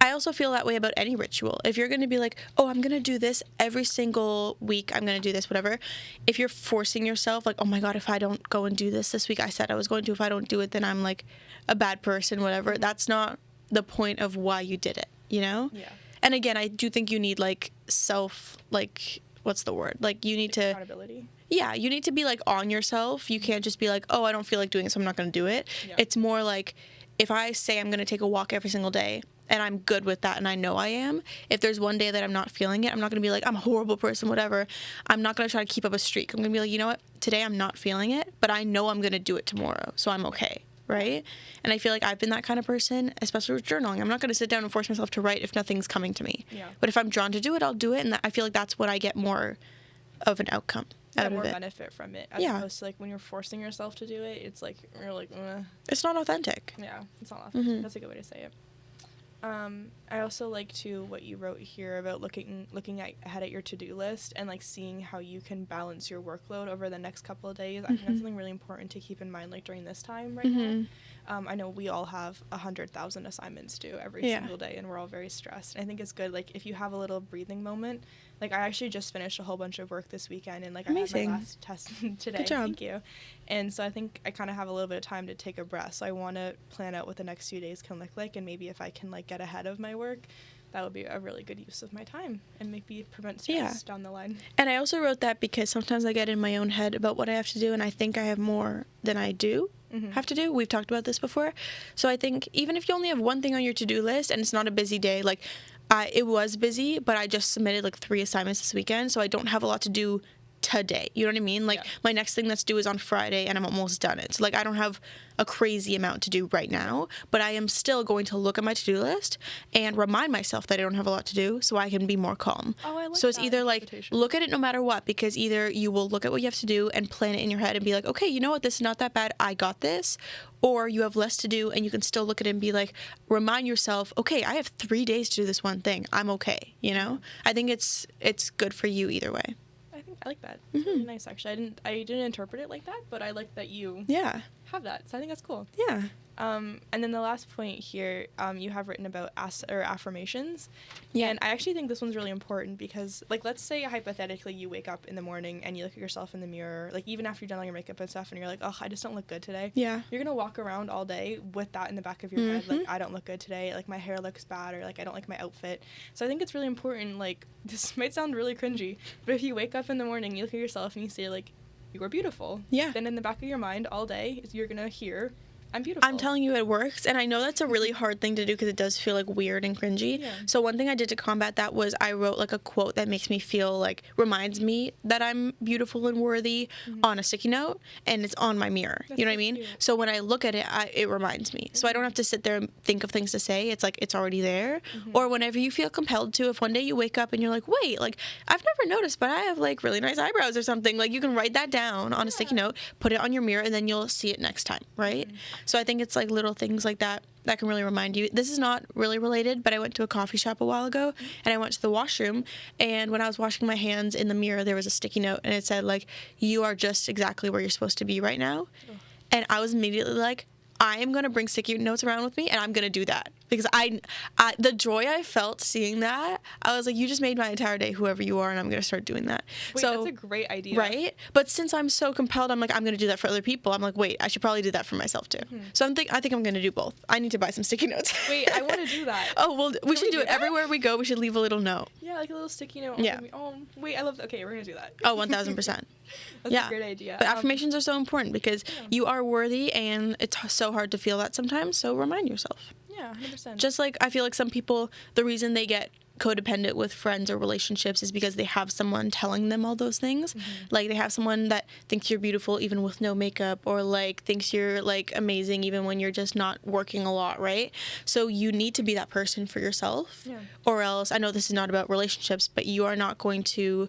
I also feel that way about any ritual. If you're going to be like, oh, I'm going to do this every single week, I'm going to do this, whatever. If you're forcing yourself, like, oh my God, if I don't go and do this week, I said I was going to, if I don't do it, then I'm like a bad person, whatever. That's not the point of why you did it, you know? Yeah. And again, I do think you need like what's the word? Like you need to... Accountability. Yeah, you need to be like on yourself. You can't just be like, oh, I don't feel like doing it, so I'm not going to do it. Yeah. It's more like if I say I'm going to take a walk every single day, and I'm good with that, and I know I am. If there's one day that I'm not feeling it, I'm not going to be like, I'm a horrible person, whatever. I'm not going to try to keep up a streak. I'm going to be like, you know what? Today I'm not feeling it, but I know I'm going to do it tomorrow, so I'm okay, right? And I feel like I've been that kind of person, especially with journaling. I'm not going to sit down and force myself to write if nothing's coming to me. Yeah. But if I'm drawn to do it, I'll do it, and I feel like that's when I get more of an outcome out of more it. Benefit from it, as opposed to like when you're forcing yourself to do it, it's like, you're like, It's not authentic. Yeah, it's not authentic. That's a good way to say it. I also like to what you wrote here about looking ahead at your to-do list and like seeing how you can balance your workload over the next couple of days. I think that's something really important to keep in mind, like during this time right now. I know we all have 100,000 assignments due every single day, and we're all very stressed. And I think it's good, like if you have a little breathing moment. Like I actually just finished a whole bunch of work this weekend, and like Amazing. I had my last test today. Good job. Thank you. And so I think I kind of have a little bit of time to take a breath. So I want to plan out what the next few days can look like, and maybe if I can like get ahead of my work, that would be a really good use of my time and maybe prevent stress down the line. And I also wrote that because sometimes I get in my own head about what I have to do, and I think I have more than I do have to do. We've talked about this before. So I think even if you only have one thing on your to-do list and it's not a busy day, like it was busy, but I just submitted like 3 assignments this weekend, so I don't have a lot to do today. You know what I mean? Like my next thing that's due is on Friday, and I'm almost done it. So like I don't have a crazy amount to do right now, but I am still going to look at my to-do list and remind myself that I don't have a lot to do so I can be more calm. Oh, I like so it's that either like invitation. Look at it no matter what, because either you will look at what you have to do and plan it in your head and be like, okay, you know what, this is not that bad, I got this. Or you have less to do and you can still look at it and be like, remind yourself, okay, I have 3 days to do this one thing, I'm okay, you know? I think it's good for you either way. I like that. It's really nice, actually. I didn't interpret it like that, but I like that you have that. So I think that's cool. Yeah. And then the last point here, you have written about affirmations. Yeah. And I actually think this one's really important because, like, let's say hypothetically you wake up in the morning and you look at yourself in the mirror, like, even after you've done all your makeup and stuff, and you're like, oh, I just don't look good today. Yeah. You're going to walk around all day with that in the back of your head, like, I don't look good today, like, my hair looks bad, or, like, I don't like my outfit. So I think it's really important, like, this might sound really cringy, but if you wake up in the morning, you look at yourself and you say, like, you are beautiful. Yeah. Then in the back of your mind all day, you're going to hear, I'm beautiful. I'm telling you, it works. And I know that's a really hard thing to do because it does feel like weird and cringy. Yeah. So one thing I did to combat that was I wrote like a quote that makes me feel like, reminds me that I'm beautiful and worthy on a sticky note, and it's on my mirror. That's, you know what I mean? Cute. So when I look at it, it reminds me. So I don't have to sit there and think of things to say. It's like, it's already there. Or whenever you feel compelled to, if one day you wake up and you're like, wait, like, I've never noticed, but I have like really nice eyebrows or something. Like, you can write that down on a sticky note, put it on your mirror, and then you'll see it next time, right? So I think it's like little things like that that can really remind you. This is not really related, but I went to a coffee shop a while ago and I went to the washroom, and when I was washing my hands in the mirror, there was a sticky note and it said like, you are just exactly where you're supposed to be right now. And I was immediately like, I am going to bring sticky notes around with me, and I'm going to do that. Because the joy I felt seeing that, I was like, you just made my entire day, whoever you are, and I'm going to start doing that. Wait, so, that's a great idea. Right? But since I'm so compelled, I'm like, I'm going to do that for other people. I'm like, wait, I should probably do that for myself too. So I think I'm going to do both. I need to buy some sticky notes. Wait, I want to do that. Oh, well, we should do it. Everywhere we go, we should leave a little note. Yeah, like a little sticky note. Yeah. Oh, wait, I love that. Okay, we're going to do that. Oh, 1,000%. That's a great idea. But affirmations are so important because you are worthy, and it's so hard to feel that sometimes, so remind yourself. Yeah, 100%. Just like I feel like some people, the reason they get codependent with friends or relationships is because they have someone telling them all those things. Like they have someone that thinks you're beautiful even with no makeup, or like thinks you're like amazing even when you're just not working a lot, right? So you need to be that person for yourself, or else, I know this is not about relationships, but you are not going to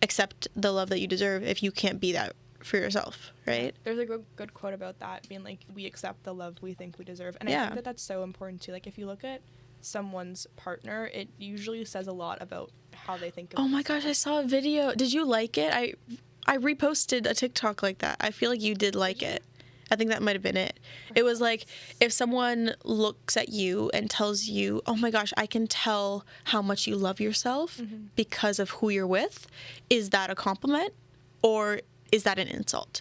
accept the love that you deserve if you can't be that for yourself, right? There's a good quote about that, being like, we accept the love we think we deserve. And I think that that's so important too. Like if you look at someone's partner, it usually says a lot about how they think of Oh my gosh, I saw a video. Did you like it? I reposted a TikTok like that. I feel like you did like it. I think that might have been it. It was like, if someone looks at you and tells you, oh my gosh, I can tell how much you love yourself because of who you're with, is that a compliment or is that an insult?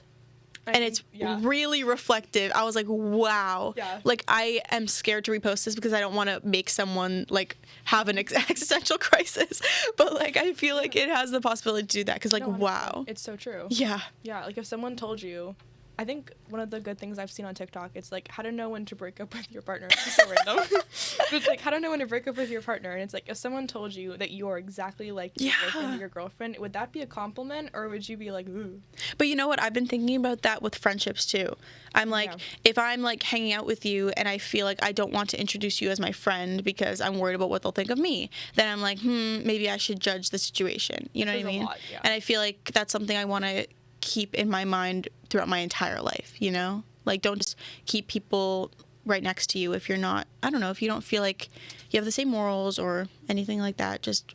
And it's really reflective. I was like, wow. Yeah. Like, I am scared to repost this because I don't want to make someone, like, have an existential crisis. But, like, I feel like it has the possibility to do that because, like, wow. It's so true. Yeah. Yeah, like, if someone told you, I think one of the good things I've seen on TikTok, it's like how to know when to break up with your partner. It's so random. But it's like how to know when to break up with your partner. And it's like if someone told you that you're exactly like your boyfriend or your girlfriend, would that be a compliment or would you be like, ooh? But you know what? I've been thinking about that with friendships too. I'm like, if I'm like hanging out with you and I feel like I don't want to introduce you as my friend because I'm worried about what they'll think of me, then I'm like, maybe I should judge the situation. You know what I mean? And I feel like that's something I want to keep in my mind throughout my entire life, you know? Like, don't just keep people right next to you if you're not, I don't know, if you don't feel like you have the same morals or anything like that. Just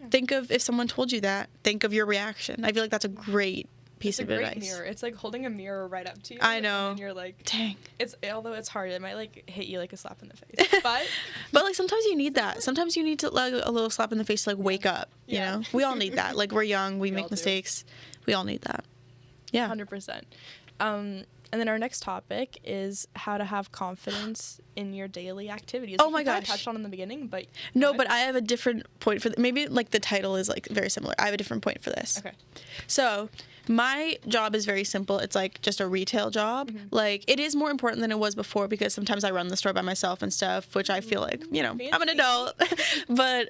think of, if someone told you that, think of your reaction. I feel like that's a great piece of advice. Mirror. It's like holding a mirror right up to you. I know. And you're like, dang. Although it's hard, it might like hit you like a slap in the face. But like sometimes you need that. Sometimes you need to like a little slap in the face to like wake up. You know, we all need that. Like we're young, we make mistakes. We all need that. Yeah. 100%. And then our next topic is how to have confidence in your daily activities. Oh my gosh. I touched on in the beginning, but no, but I have a different point for maybe like the title is like very similar. I have a different point for this. Okay. So my job is very simple. It's like just a retail job. Like it is more important than it was before because sometimes I run the store by myself and stuff, which I feel like, you know, I'm an adult, but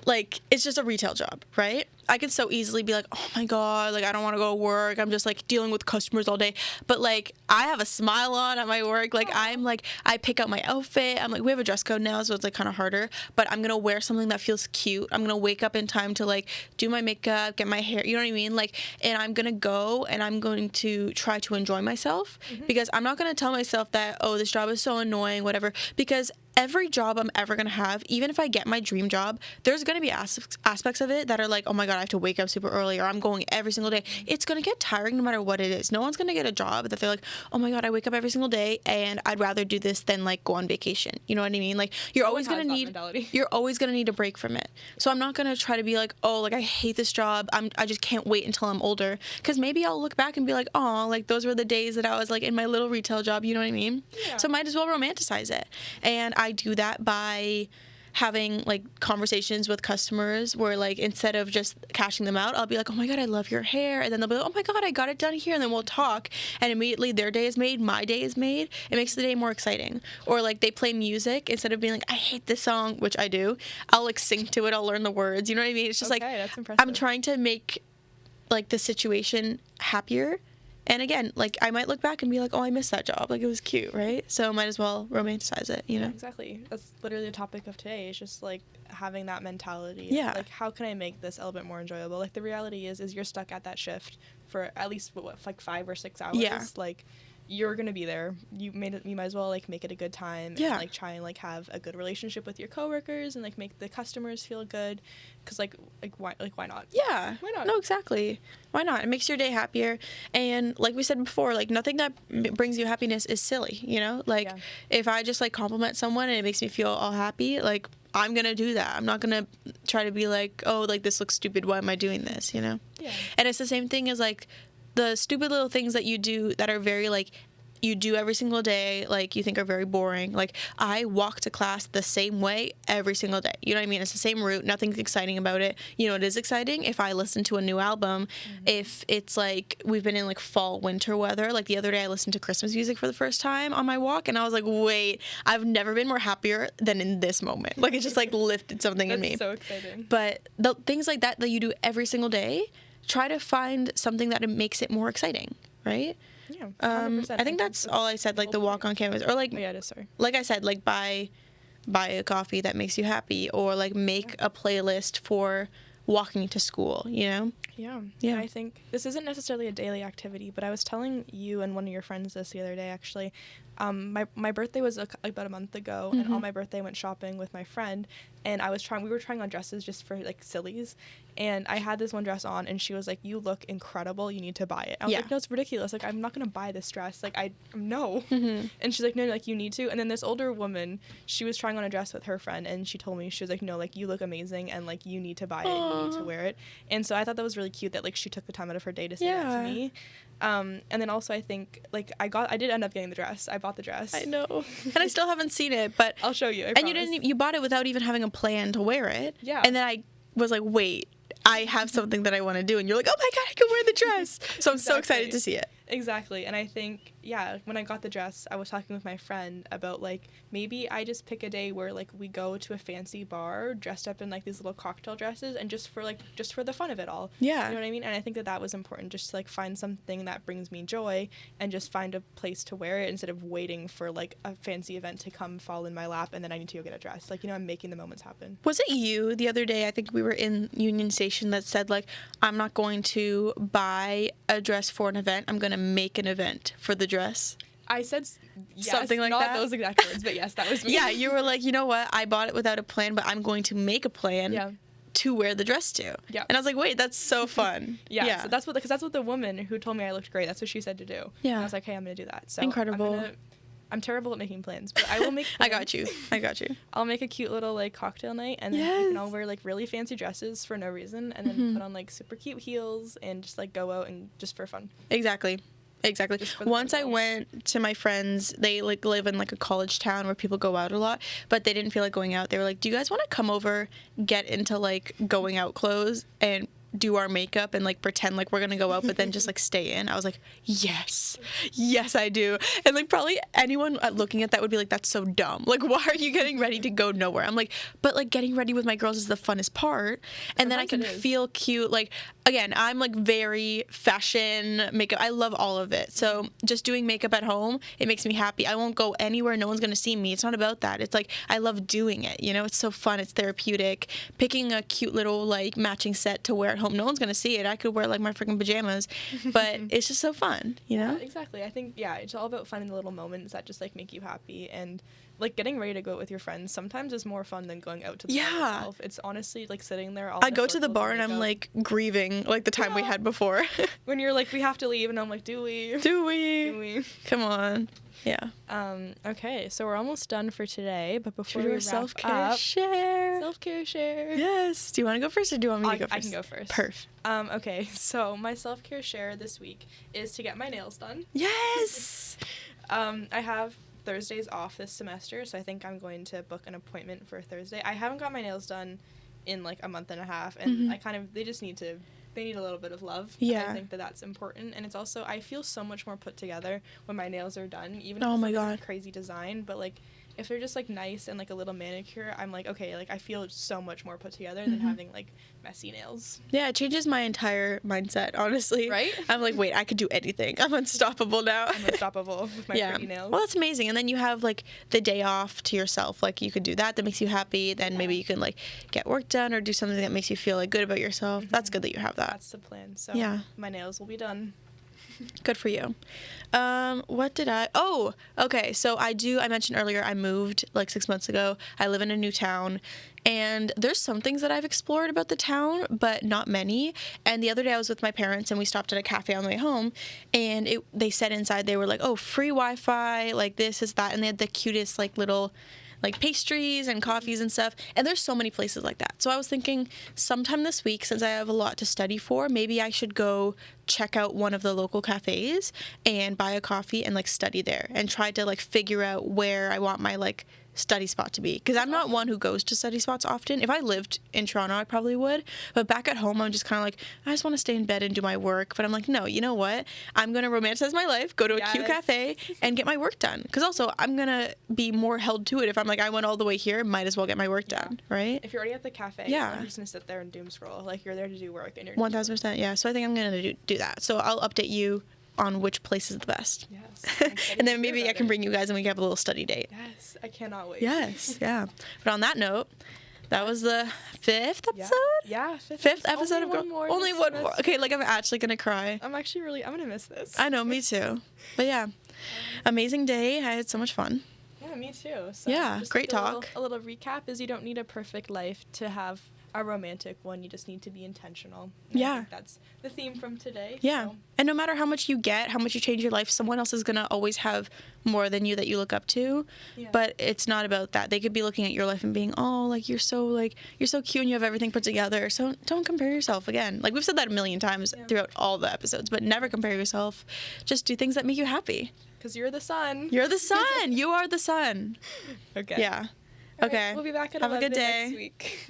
like it's just a retail job, right? I could so easily be like, oh my God, like I don't want to go to work. I'm just like dealing with customers all day. But like I have a smile on at my work. Like I'm like, I pick out my outfit. I'm like, we have a dress code now, so it's like kind of harder. But I'm going to wear something that feels cute. I'm going to wake up in time to like do my makeup, get my hair, you know what I mean? Like, and I'm going to go and I'm going to try to enjoy myself because I'm not going to tell myself that, oh, this job is so annoying, whatever, because every job I'm ever going to have, even if I get my dream job, there's going to be aspects of it that are like, oh my God, I have to wake up super early or I'm going every single day. It's going to get tiring no matter what it is. No one's going to get a job that they're like, oh my God, I wake up every single day and I'd rather do this than like go on vacation. You know what I mean? Like you're always going to need a break from it. So I'm not going to try to be like, oh, like I hate this job. I just can't wait until I'm older. Because maybe I'll look back and be like, oh, like those were the days that I was like in my little retail job. You know what I mean? Yeah. So might as well romanticize it. And I do that by having like conversations with customers where like instead of just cashing them out, I'll be like, oh my God, I love your hair. And then they'll be like, oh my God, I got it done here. And then we'll talk and immediately their day is made, my day is made. It makes the day more exciting. Or like they play music instead of being like, I hate this song, which I do. I'll like sing to it. I'll learn the words. You know what I mean? It's just like, that's impressive. I'm trying to make like the situation happier. And again, like I might look back and be like, oh, I missed that job. Like it was cute, right? So might as well romanticize it, you know? Yeah, exactly. That's literally the topic of today. It's just like having that mentality. Yeah. Like how can I make this a little bit more enjoyable? Like the reality is you're stuck at that shift for at least like 5 or 6 hours. Yeah. Like you're gonna be there. You might as well like make it a good time. Yeah. And like try and like have a good relationship with your coworkers and like make the customers feel good. Cause like why not? Yeah. Why not? No, exactly. Why not? It makes your day happier. And like we said before, like nothing that brings you happiness is silly. You know, like if I just like compliment someone and it makes me feel all happy, like I'm gonna do that. I'm not gonna try to be like, oh, like this looks stupid. Why am I doing this? You know? Yeah. And it's the same thing as like the stupid little things that you do that are very like you do every single day, like, you think are very boring. Like, I walk to class the same way every single day. You know what I mean? It's the same route. Nothing's exciting about it. You know, it is exciting if I listen to a new album. If it's like we've been in like fall, winter weather. Like the other day I listened to Christmas music for the first time on my walk, and I was like, wait, I've never been more happier than in this moment. Like, it just like lifted something in me. That's so exciting. But the things like that you do every single day, try to find something that makes it more exciting, right? Yeah, 100%. I think that's all I said, like the walk on campus, or like, yeah, it is, sorry. Like I said, like buy a coffee that makes you happy, or like make a playlist for walking to school, you know? Yeah. Yeah. And I think this isn't necessarily a daily activity, but I was telling you and one of your friends this the other day, actually. My birthday was about a month ago, and on my birthday I went shopping with my friend, and we were trying on dresses just for like sillies, and I had this one dress on, and she was like, you look incredible, you need to buy it. I was like, no, it's ridiculous, like, I'm not gonna buy this dress, like, no. And she's like, no, like, you need to. And then this older woman, she was trying on a dress with her friend, and she told me, she was like, no, like, you look amazing, and like, you need to buy it, you need to wear it. And so I thought that was really cute that like she took the time out of her day to say that to me. And then also I think like I did end up getting the dress. I bought the dress. I know. And I still haven't seen it, but I'll show you. I and promise. you bought it without even having a plan to wear it. Yeah. And then I was like, wait, I have something that I want to do, and you're like, oh my god, I can wear the dress. So I'm so excited to see it. Exactly. And I think, yeah, when I got the dress, I was talking with my friend about, like, maybe I just pick a day where, like, we go to a fancy bar dressed up in, like, these little cocktail dresses, and just for the fun of it all. Yeah. You know what I mean? And I think that was important, just to, like, find something that brings me joy and just find a place to wear it instead of waiting for, like, a fancy event to come fall in my lap and then I need to go get a dress. Like, you know, I'm making the moments happen. Was it you the other day, I think we were in Union Station, that said, like, I'm not going to buy a dress for an event, I'm going to make an event for the dress? I said yes, something like not that. Not those exact words, but yes, that was me. Yeah, you were like, you know what? I bought it without a plan, but I'm going to make a plan to wear the dress to. Yeah. And I was like, wait, that's so fun. So that's what the woman who told me I looked great, that's what she said to do. Yeah. And I was like, hey, I'm going to do that. So incredible. I'm terrible at making plans, but I will make plans. I got you. I'll make a cute little, like, cocktail night, and then I'll wear, like, really fancy dresses for no reason, and then put on, like, super cute heels and just, like, go out and just for fun. Exactly. Once I went to my friends, they like live in like a college town where people go out a lot, but they didn't feel like going out. They were like, do you guys want to come over, get into like going out clothes and do our makeup and like pretend like we're gonna go out but then just like stay in? I was like, yes I do. And like probably anyone looking at that would be like, that's so dumb, like why are you getting ready to go nowhere? I'm like, but like getting ready with my girls is the funnest part, and then I can feel cute. Like, again, I'm like very fashion makeup, I love all of it, so just doing makeup at home, it makes me happy. I won't go anywhere, no one's gonna see me. It's not about that. It's like I love doing it, you know? It's so fun, it's therapeutic. Picking a cute little like matching set to wear at home, no one's gonna see it. I could wear like my freaking pajamas, but it's just so fun, you know? Yeah, exactly. I think it's all about finding the little moments that just like make you happy, and like getting ready to go out with your friends sometimes is more fun than going out to the bar itself. It's honestly like sitting there all I go to the bar and I'm like grieving like the time we had before. When you're like, we have to leave, and I'm like, do we come on. Okay, so we're almost done for today, but before we wrap self-care share. Yes. Do you want to go first, or do you want me to go first? I can go first. Perf. Okay, so my self-care share this week is to get my nails done. Yes. I have Thursdays off this semester, so I think I'm going to book an appointment for Thursday. I haven't got my nails done in like a month and a half, and they need a little bit of love. Yeah. I think that's important, and it's also, I feel so much more put together when my nails are done, even if it's like a crazy design, but like if they're just like nice and like a little manicure, I'm like, okay, like I feel so much more put together than having like messy nails. Yeah, it changes my entire mindset, honestly. Right? I'm like, wait, I could do anything. I'm unstoppable now. I'm unstoppable with my pretty nails. Well, that's amazing. And then you have like the day off to yourself. Like you could do that makes you happy. Then maybe you can like get work done or do something that makes you feel like good about yourself. That's good that you have that. That's the plan. So my nails will be done. Good for you. What did okay, so I mentioned earlier I moved like 6 months ago. I live in a new town, and there's some things that I've explored about the town, but not many. And the other day I was with my parents, and we stopped at a cafe on the way home, and they said inside, they were like, oh, free Wi-Fi, like this is that, and they had the cutest like little like pastries and coffees and stuff. And there's so many places like that. So I was thinking sometime this week, since I have a lot to study for, maybe I should go check out one of the local cafes and buy a coffee and like study there and try to like figure out where I want my like study spot to be, because I'm not one who goes to study spots often. If I lived in Toronto, I probably would, but back at home I'm just kind of like, I just want to stay in bed and do my work. But I'm like, no, you know what, I'm gonna romanticize my life, go to a cute cafe and get my work done, because also I'm gonna be more held to it if I'm like, I went all the way here, might as well get my work done, right? If you're already at the cafe, you're not just gonna sit there and doom scroll. Like, you're there to do work, and you're 1000%. Yeah, so I think I'm gonna do that. So I'll update you on which place is the best. Yes. And then maybe I can bring you guys and we can have a little study date. Yes, I cannot wait. Yes, yeah. But on that note, that was the 5th episode? Yeah, fifth episode of Only one more. Okay, like I'm actually gonna cry. I'm gonna miss this. I know, me too. But yeah, amazing day. I had so much fun. Yeah, me too. So yeah, just great talk. A little recap is you don't need a perfect life to have a romantic one. You just need to be intentional. And I think that's the theme from today. Yeah. So. And no matter how much you get, how much you change your life, someone else is going to always have more than you that you look up to. Yeah. But it's not about that. They could be looking at your life and being, oh, like you're so cute and you have everything put together. So don't compare yourself again. Like we've said that a million times throughout all the episodes, but never compare yourself. Just do things that make you happy. Because you're the sun. You're the sun. You are the sun. Okay. Yeah. All okay. Right, we'll be back at have a 11 good day. next week.